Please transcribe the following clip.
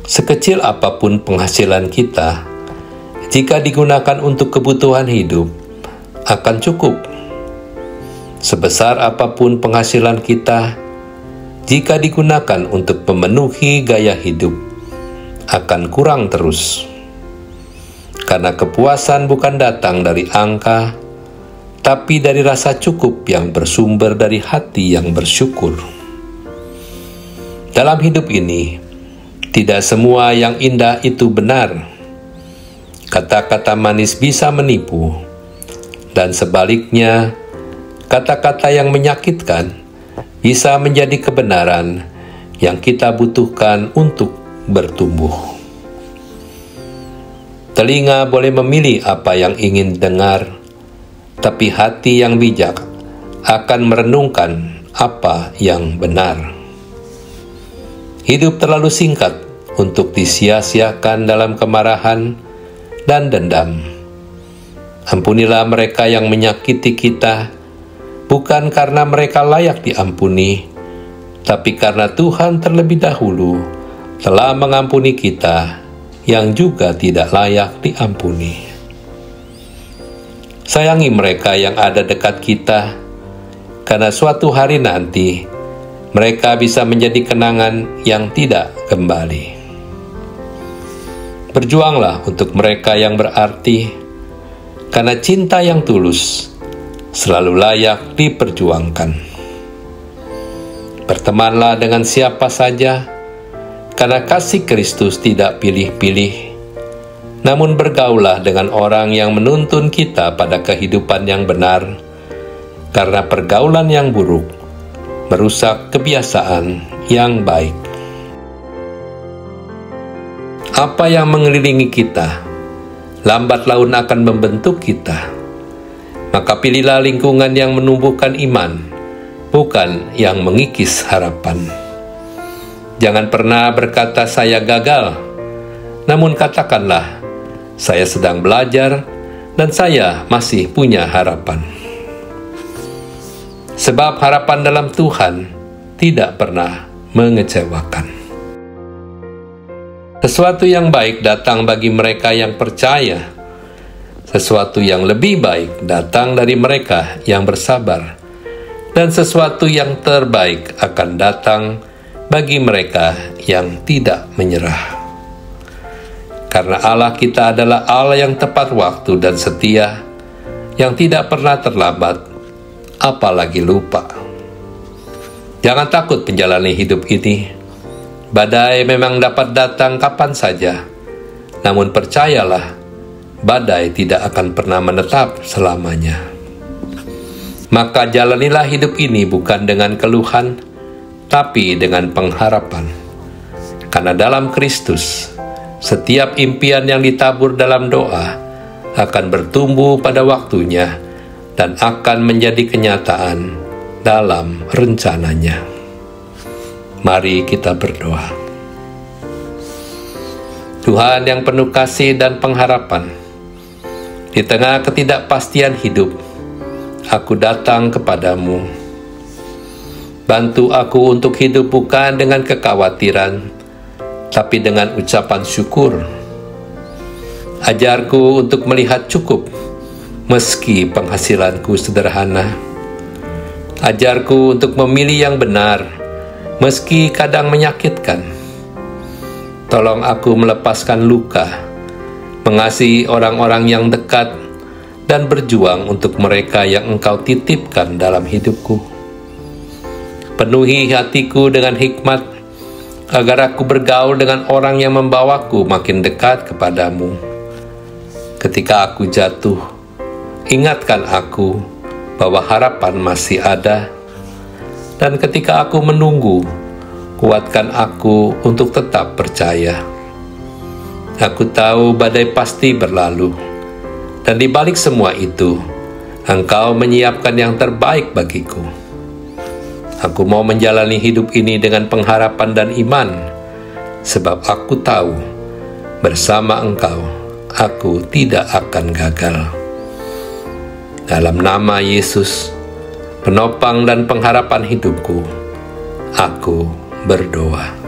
Sekecil apapun penghasilan kita, jika digunakan untuk kebutuhan hidup, akan cukup. Sebesar apapun penghasilan kita, jika digunakan untuk memenuhi gaya hidup, akan kurang terus. Karena kepuasan bukan datang dari angka, tapi dari rasa cukup yang bersumber dari hati yang bersyukur. Dalam hidup ini, tidak semua yang indah itu benar. Kata-kata manis bisa menipu, dan sebaliknya, kata-kata yang menyakitkan bisa menjadi kebenaran yang kita butuhkan untuk bertumbuh. Telinga boleh memilih apa yang ingin dengar, tapi hati yang bijak akan merenungkan apa yang benar. Hidup terlalu singkat untuk disia-siakan dalam kemarahan dan dendam. Ampunilah mereka yang menyakiti kita, bukan karena mereka layak diampuni, tapi karena Tuhan terlebih dahulu telah mengampuni kita yang juga tidak layak diampuni. Sayangi mereka yang ada dekat kita, karena suatu hari nanti mereka bisa menjadi kenangan yang tidak kembali. Berjuanglah untuk mereka yang berarti, karena cinta yang tulus selalu layak diperjuangkan. Bertemanlah dengan siapa saja, karena kasih Kristus tidak pilih-pilih, namun bergaulah dengan orang yang menuntun kita pada kehidupan yang benar, karena pergaulan yang buruk merusak kebiasaan yang baik. Apa yang mengelilingi kita, lambat laun akan membentuk kita. Maka pilihlah lingkungan yang menumbuhkan iman, bukan yang mengikis harapan. Jangan pernah berkata saya gagal, namun katakanlah saya sedang belajar dan saya masih punya harapan. Sebab harapan dalam Tuhan tidak pernah mengecewakan. Sesuatu yang baik datang bagi mereka yang percaya. Sesuatu yang lebih baik datang dari mereka yang bersabar. Dan sesuatu yang terbaik akan datang bagi mereka yang tidak menyerah. Karena Allah kita adalah Allah yang tepat waktu dan setia, yang tidak pernah terlambat, apalagi lupa. Jangan takut menjalani hidup ini. Badai memang dapat datang kapan saja, namun percayalah, badai tidak akan pernah menetap selamanya. Maka jalanilah hidup ini bukan dengan keluhan, tapi dengan pengharapan. Karena dalam Kristus, setiap impian yang ditabur dalam doa akan bertumbuh pada waktunya dan akan menjadi kenyataan dalam rencananya. Mari kita berdoa. Tuhan yang penuh kasih dan pengharapan, di tengah ketidakpastian hidup, aku datang kepadamu. Bantu aku untuk hidup bukan dengan kekhawatiran, tapi dengan ucapan syukur. Ajarku untuk melihat cukup, meski penghasilanku sederhana. Ajarku untuk memilih yang benar, meski kadang menyakitkan. Tolong aku melepaskan luka, mengasihi orang-orang yang dekat, dan berjuang untuk mereka yang Engkau titipkan dalam hidupku. Penuhi hatiku dengan hikmat, agar aku bergaul dengan orang yang membawaku makin dekat kepadamu. Ketika aku jatuh, ingatkan aku bahwa harapan masih ada. Dan ketika aku menunggu, kuatkan aku untuk tetap percaya. Aku tahu badai pasti berlalu, dan di balik semua itu, Engkau menyiapkan yang terbaik bagiku. Aku mau menjalani hidup ini dengan pengharapan dan iman, sebab aku tahu bersama Engkau, aku tidak akan gagal. Dalam nama Yesus, penopang dan pengharapan hidupku, aku berdoa.